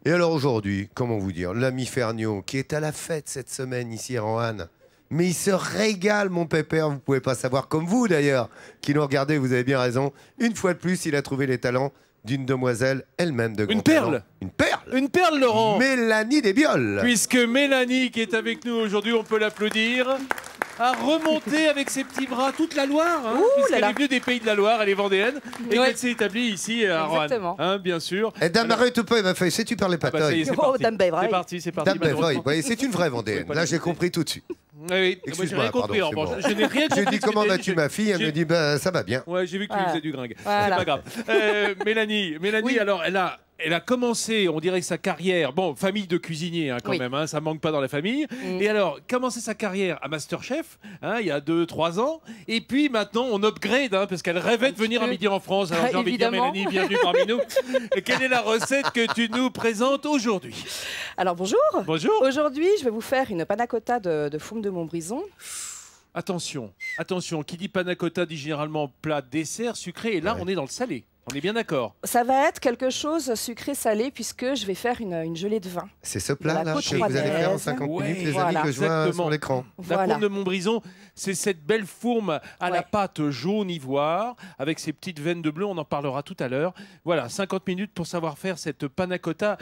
Et alors aujourd'hui, comment vous dire, l'ami Ferniaud, qui est à la fête cette semaine ici à Roanne, mais il se régale, mon pépère, vous pouvez pas savoir, comme vous d'ailleurs, qui nous regardez, vous avez bien raison. Une fois de plus, il a trouvé les talents d'une demoiselle elle-même de grand Une perle. talent. Une perle. Une perle, Laurent. Mélanie Desbioles. Puisque Mélanie, qui est avec nous aujourd'hui, on peut l'applaudir, a remonté avec ses petits bras toute la Loire, hein, puisqu'elle est venue des pays de la Loire, elle est vendéenne, et qu'elle s'est établie ici à Roanne, hein, bien sûr. Et Dame arrête pas, il m'a fait, sais-tu parler pas ça y est, c'est parti, c'est parti. Dame Bevreuil, vous voyez, c'est une vraie vendéenne. Là, j'ai compris tout de suite. Oui, moi j'ai rien compris en revanche. Je n'ai rien compris. J'ai dit comment vas-tu ma fille, elle me dit bah, ça va bien. Ouais, j'ai vu que tu faisais du gringue. Voilà. C'est pas grave. Mélanie, oui. Alors elle a commencé, on dirait sa carrière, bon, famille de cuisiniers hein, quand même, hein, ça manque pas dans la famille. Et alors, commencé sa carrière à Masterchef, hein, il y a 2-3 ans, et puis maintenant on upgrade, hein, parce qu'elle rêvait de venir à Midi en France. Alors j'ai envie de dire, Mélanie, bienvenue parmi nous. Et quelle est la recette que tu nous présentes aujourd'hui? Alors bonjour. Bonjour. Aujourd'hui, je vais vous faire une panna cotta de fourme de Montbrison. Attention, attention, qui dit panna cotta dit généralement plat, dessert, sucré, et là on est dans le salé. On est bien d'accord. Ça va être quelque chose sucré-salé puisque je vais faire une gelée de vin. C'est ce plat-là que vous allez faire en 50 minutes, les amis, que je vois sur l'écran. La fourme de Montbrison, c'est cette belle fourme à la pâte jaune ivoire, avec ses petites veines de bleu, on en parlera tout à l'heure. Voilà, 50 minutes pour savoir faire cette panna cotta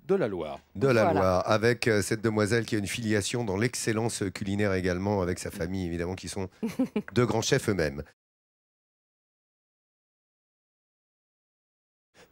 de la Loire. De la Loire, avec cette demoiselle qui a une filiation dans l'excellence culinaire également, avec sa famille évidemment, qui sont de grands chefs eux-mêmes.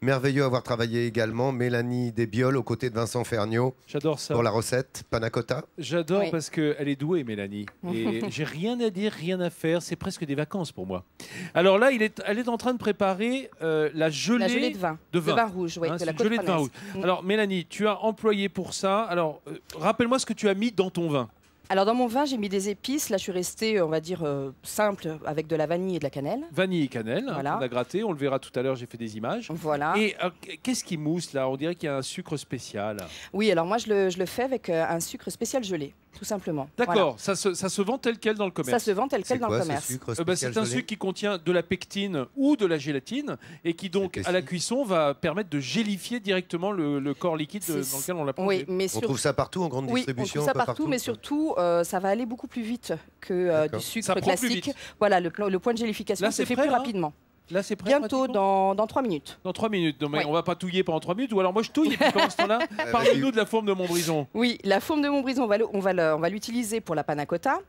Merveilleux avoir travaillé également Mélanie Desbioles aux côtés de Vincent Ferniaud. J'adore ça. Pour la recette panna cotta. J'adore parce qu'elle est douée, Mélanie. Et j'ai rien à dire, rien à faire. C'est presque des vacances pour moi. Alors là, elle est en train de préparer la gelée de vin. De vin rouge, oui. Hein, de la gelée de vin rouge. Alors Mélanie, tu as employé pour ça. Alors rappelle-moi ce que tu as mis dans ton vin. Alors dans mon vin, j'ai mis des épices. Là, je suis restée, on va dire, simple, avec de la vanille et de la cannelle. Vanille et cannelle, on a gratté, on le verra tout à l'heure, j'ai fait des images. Voilà. Et qu'est-ce qui mousse là? On dirait qu'il y a un sucre spécial. Oui, alors moi, je le fais avec un sucre spécial gelé, tout simplement. D'accord, ça se vend tel quel dans le commerce? Ça se vend tel quel dans le commerce. C'est un sucre qui contient de la pectine ou de la gélatine et qui donc, à la cuisson, va permettre de gélifier directement le corps liquide dans lequel on l'a plongé. Oui, on trouve ça partout en grande distribution? On trouve ça partout, mais surtout, ça va aller beaucoup plus vite que du sucre classique. Voilà, le point de gélification se fait plus rapidement. Là, c'est prêt. Bientôt, dans 3 minutes. Dans 3 minutes. Donc, on va pas touiller pendant 3 minutes. Ou alors moi, je touille. Et puis pendant ce temps-là, parle-nous de la fourme de Montbrison. Oui, la fourme de Montbrison, on va l'utiliser pour la panna cotta.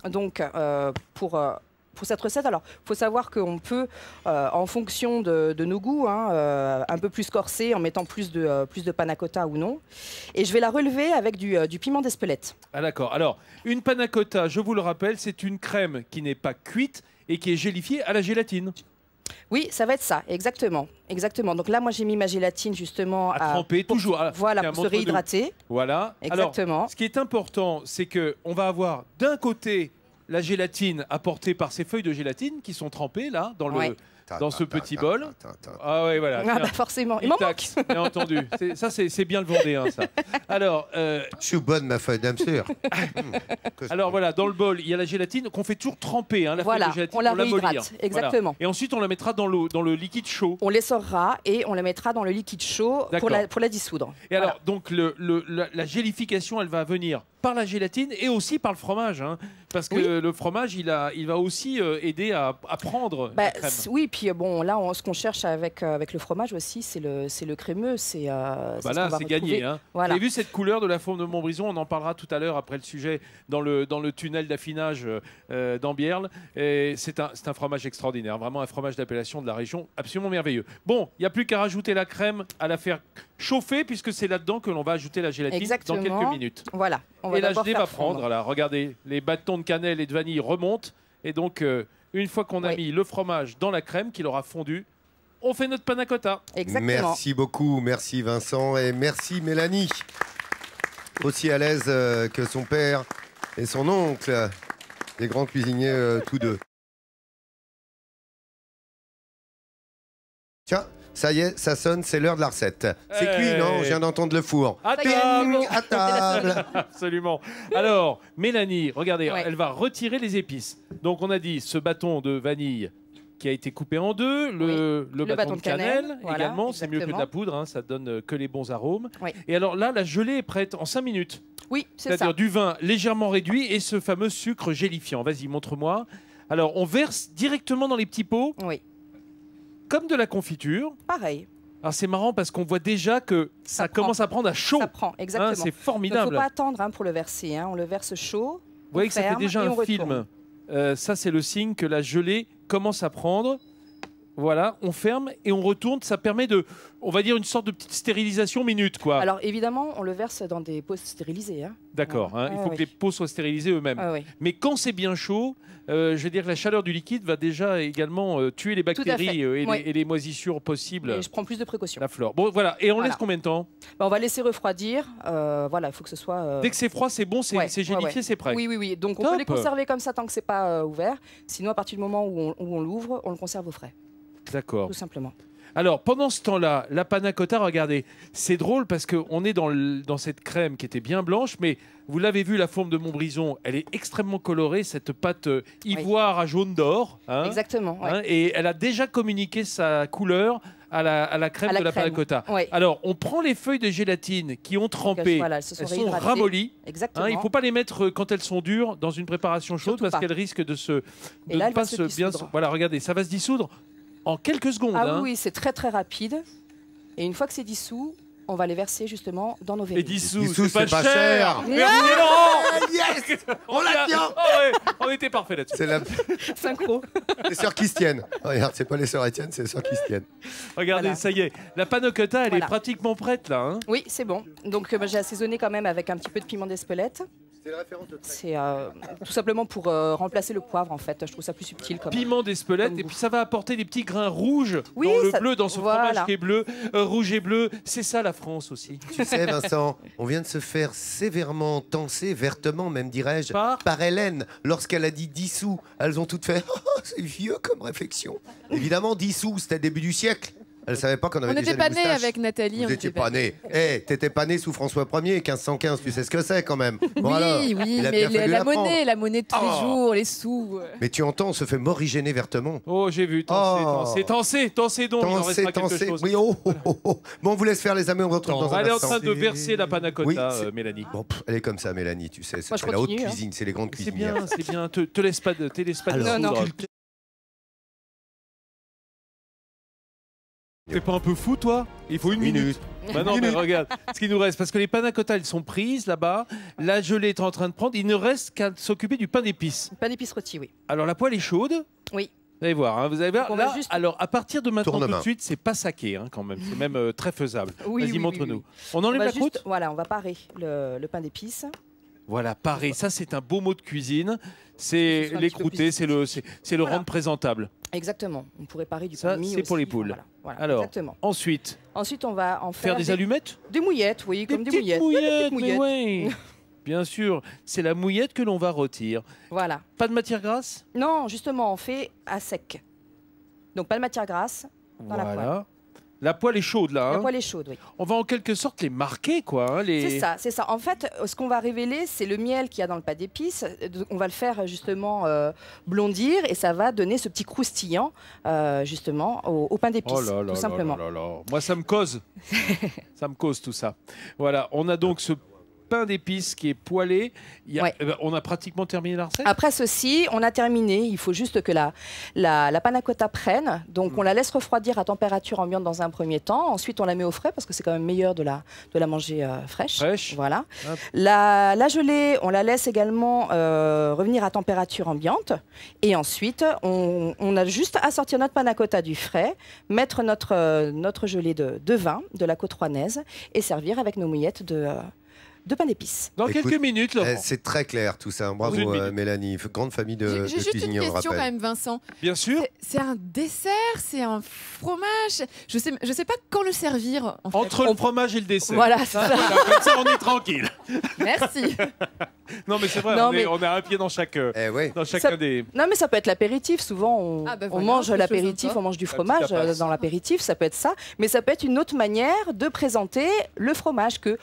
Donc, pour cette recette, alors, il faut savoir qu'on peut, en fonction de nos goûts, hein, un peu plus corser, en mettant plus de panna cotta ou non. Et je vais la relever avec du piment d'Espelette. Ah d'accord. Alors, une panna cotta, je vous le rappelle, c'est une crème qui n'est pas cuite et qui est gélifiée à la gélatine. Oui, ça va être ça, exactement. Exactement. Donc là, moi, j'ai mis ma gélatine justement à tremper, toujours. Voilà, pour se réhydrater. Voilà. Exactement. Alors, ce qui est important, c'est qu'on va avoir d'un côté la gélatine apportée par ces feuilles de gélatine qui sont trempées là dans ce petit bol. Ah ouais, voilà. Ah bah forcément. Il m'en manque. Bien entendu. Ça, c'est bien le vendéen, ça. Alors, je suis bonne, ma feuille d'âme sûre. Alors voilà, dans le bol, il y a la gélatine qu'on fait toujours tremper. Hein, la feuille de gélatine, on la réhydrate. Exactement. Voilà. Et ensuite, on la mettra dans le liquide chaud. On l'essorera et on la mettra dans le liquide chaud pour la dissoudre. Et alors, donc, la gélification, elle va venir par la gélatine et aussi par le fromage. Hein, parce que le fromage, il va aussi aider à prendre la crème. Oui, puis bon, là, ce qu'on cherche avec le fromage aussi, c'est le crémeux. Là, c'est gagné. Hein. Voilà. Vous avez vu cette couleur de la fourme de Montbrison? On en parlera tout à l'heure après le sujet dans le tunnel d'affinage d'Ambierle. C'est un fromage extraordinaire, vraiment un fromage d'appellation de la région, absolument merveilleux. Bon, il n'y a plus qu'à rajouter la crème, à la faire chauffer, puisque c'est là-dedans que l'on va ajouter la gélatine dans quelques minutes. Voilà. Et la gelée va prendre. Là, regardez, les bâtons de cannelle et de vanille remontent. Et donc, une fois qu'on a mis le fromage dans la crème, qu'il aura fondu, on fait notre panna cotta. Exactement. Merci beaucoup, merci Vincent et merci Mélanie. Aussi à l'aise que son père et son oncle, des grands cuisiniers tous deux. Tiens, ça y est, ça sonne, c'est l'heure de la recette. C'est cuit, non? Je viens d'entendre le four. À table. À table. Absolument. Alors, Mélanie, regardez, elle va retirer les épices. Donc, on a dit ce bâton de vanille qui a été coupé en deux, le bâton de cannelle, voilà, également, c'est mieux que de la poudre, hein, ça donne que les bons arômes. Oui. Et alors là, la gelée est prête en 5 minutes. Oui, c'est ça. C'est-à-dire du vin légèrement réduit et ce fameux sucre gélifiant. Vas-y, montre-moi. Alors, on verse directement dans les petits pots, oui, comme de la confiture. pareil. Alors c'est marrant parce qu'on voit déjà que ça commence à prendre à chaud. Ça prend, exactement. Hein, c'est Il ne formidable. faut pas attendre pour le verser. Hein. On le verse chaud. Vous voyez que ça fait déjà un film. Ça, c'est le signe que la gelée commence à prendre. Voilà, on ferme et on retourne. Ça permet de, on va dire, une sorte de petite stérilisation minute, quoi. Alors évidemment, on le verse dans des pots stérilisés. Hein. D'accord, hein, il faut que les pots soient stérilisés eux-mêmes. Oui. Mais quand c'est bien chaud, je veux dire que la chaleur du liquide va déjà également tuer les bactéries et les moisissures possibles. Et je prends plus de précautions. La flore. Bon, voilà. Et on laisse combien de temps? On va laisser refroidir. Voilà, il faut que ce soit. Dès que c'est froid, c'est bon, c'est gélifié, c'est prêt. Oui, oui, oui. Donc on peut les conserver comme ça tant que c'est pas ouvert. Sinon, à partir du moment où on l'ouvre, on le conserve au frais. D'accord. Tout simplement. Alors, pendant ce temps-là, la panna cotta, regardez, c'est drôle parce qu'on est dans cette crème qui était bien blanche, mais vous l'avez vu, la forme de Montbrison, elle est extrêmement colorée, cette pâte ivoire à jaune d'or. Hein, exactement. Hein, et elle a déjà communiqué sa couleur à la crème de la panna cotta. Oui. Alors, on prend les feuilles de gélatine qui ont trempé, voilà, elles sont ramollies. Exactement. Hein, il ne faut pas les mettre quand elles sont dures dans une préparation chaude parce qu'elles risquent de là, ne pas se bien. Voilà, regardez, ça va se dissoudre en quelques secondes. Ah oui, c'est très très rapide. Et une fois que c'est dissous, on va les verser justement dans nos verres. Et dissous, c'est pas cher. Merci Laurent. Yes, on la tient. On était parfait là-dessus. C'est la synchro. Les sœurs qui se tiennent. Regarde, c'est pas les sœurs Étienne, c'est les sœurs qui se tiennent. Regardez, Voilà. ça y est, la panna cotta, elle est pratiquement prête là. Hein. Oui, c'est bon. Donc j'ai assaisonné quand même avec un petit peu de piment d'Espelette. C'est tout simplement pour remplacer le poivre en fait. Je trouve ça plus subtil comme piment d'Espelette et puis ça va apporter des petits grains rouges oui, dans le ça, bleu, dans ce fromage qui est bleu, rouge et bleu. C'est ça la France aussi. Tu sais Vincent, on vient de se faire sévèrement tancer, vertement même dirais-je, par Hélène. Lorsqu'elle a dit dissous, elles ont toutes fait oh, c'est vieux comme réflexion. Évidemment dissous, c'était le début du siècle. Elle savait pas qu'on avait déjà des moustaches. On n'était pas nés avec Nathalie. Vous n'étiez pas nés. Eh, t'étais pas né sous François 1er, 1515, tu sais ce que c'est quand même. Bon, oui, alors, oui, mais la monnaie de tous les jours, les sous. Mais tu entends, on se fait morigéner vertement. Oh, j'ai vu, tancez donc, il en restera quelque chose. Oui, oh. Bon, on vous laisse faire les amis, on retrouve dans un Elle est en instant. train de verser la panna cotta, Oui, Mélanie. Bon, elle est comme ça, Mélanie, tu sais, c'est la haute cuisine, c'est les grandes C'est cuisinières. bien, c'est bien, te laisse pas de non. T'es pas un peu fou, toi? Il faut une minute. Bah non, mais regarde, ce qui nous reste, parce que les panna cotta, elles sont prises là-bas, la gelée est en train de prendre, il ne reste qu'à s'occuper du pain d'épices. Pain d'épices rôti, oui. Alors la poêle est chaude. Oui. Vous allez voir, hein, vous allez voir. Là, juste... Alors à partir de maintenant tout de suite, c'est pas saqué hein, quand même, c'est même très faisable. Oui, vas-y, montre-nous. Oui. On enlève la croûte. Voilà, on va parer le pain d'épices. Voilà, parer, ça c'est un beau mot de cuisine. C'est l'écrouter, c'est le rendre présentable. Exactement, on pourrait parer du pain de mie aussi. C'est pour les poules. Voilà, alors, exactement. ensuite, on va en faire des allumettes. Des mouillettes, oui, comme des petites mouillettes. Mais oui. Bien sûr, c'est la mouillette que l'on va rôtir. Voilà. Pas de matière grasse? Non, justement, on fait à sec. Donc pas de matière grasse dans la poêle. La poêle est chaude là. La poêle est chaude, oui. On va en quelque sorte les marquer, quoi. Hein, C'est ça. En fait, ce qu'on va révéler, c'est le miel qu'il y a dans le pain d'épices. On va le faire justement blondir et ça va donner ce petit croustillant justement au pain d'épices, tout simplement. Moi, ça me cause. Ça me cause tout ça. Voilà, on a donc ce pain d'épices qui est poêlé. On a pratiquement terminé la recette. Après ceci, on a terminé. Il faut juste que la panna cotta prenne. Donc, on la laisse refroidir à température ambiante dans un premier temps. Ensuite, on la met au frais parce que c'est quand même meilleur de la manger fraîche. Voilà. La gelée, on la laisse également revenir à température ambiante. Et ensuite, on a juste à sortir notre panna cotta du frais, mettre notre gelée de vin de la côte rouennaise et servir avec nos mouillettes de pain d'épices. Dans quelques minutes, Laurent. C'est très clair tout ça. Bravo Mélanie, grande famille de J'ai juste une question quand même, Vincent. Bien sûr. C'est un dessert, c'est un fromage. Je sais pas quand le servir. En fait. Entre le fromage et le dessert. Voilà, c'est ça. Comme ça, on est tranquille. Merci. Non, mais c'est vrai, on a un pied dans chacun des... Non, mais ça peut être l'apéritif. Souvent, on mange l'apéritif, on mange du fromage dans l'apéritif. Ça peut être ça. Mais ça peut être une autre manière de présenter le fromage que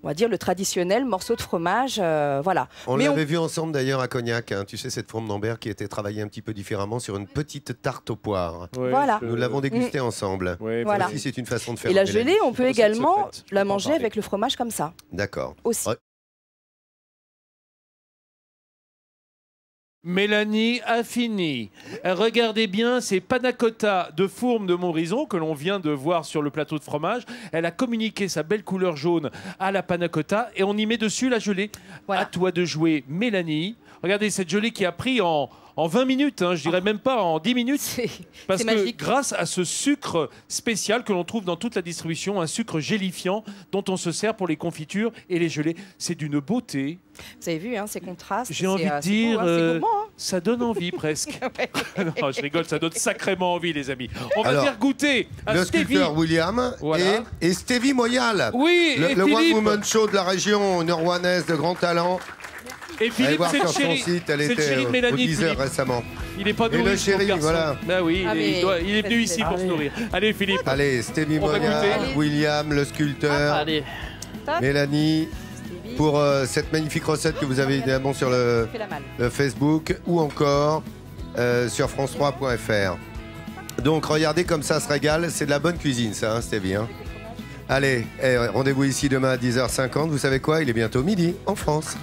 on va dire, le traditionnel morceau de fromage. Voilà. On l'avait vu ensemble d'ailleurs à Cognac. Hein. Tu sais, cette fourme d'Ambert qui était travaillée un petit peu différemment sur une petite tarte aux poires. Ouais, voilà. Nous l'avons dégusté ensemble. Ouais, voilà. Ça aussi, c'est une façon de faire. Et la gelée, on peut également la en manger parler. avec le fromage comme ça. D'accord. Aussi. Ouais. Mélanie a fini. Regardez bien ces panna cotta de fourme de Montbrison que l'on vient de voir sur le plateau de fromage. Elle a communiqué sa belle couleur jaune à la panna cotta et on y met dessus la gelée. Voilà. À toi de jouer, Mélanie. Regardez cette gelée qui a pris en 20 minutes, hein, je dirais même pas en 10 minutes. Parce c'est que magique. grâce à ce sucre spécial que l'on trouve dans toute la distribution, un sucre gélifiant dont on se sert pour les confitures et les gelées, c'est d'une beauté. Vous avez vu, hein, ces contrastes. J'ai envie de c'est dire, beau, hein, c'est gourmand, hein. ça donne envie presque. Non, je rigole, ça donne sacrément envie, les amis. On va Alors, faire goûter à Le Stevie. sculpteur William Voilà. et Stevie Moyal. Oui, et Le One Philippe. Woman Show de la région nord-ouanaise de grand talent. Et Allez Philippe, voir c'est le sur son chéri. site, elle C'est le était chéri de au Mélanie. 10h Philippe. récemment. Il n'est pas Et nourri. le ce chéri, garçon. voilà. Bah oui, Ah, mais il est venu ici pour se allez. nourrir. Allez, Philippe. Allez, Stevie On va Moyal, goûter. William, le sculpteur, Allez. Mélanie, Stevie, pour cette magnifique recette que vous avez évidemment sur le fait la malle. Facebook ou encore sur france3.fr. Donc regardez comme ça se régale, c'est de la bonne cuisine ça, hein, Stevie. Hein. Allez, rendez-vous ici demain à 10h50. Vous savez quoi? Il est bientôt midi en France.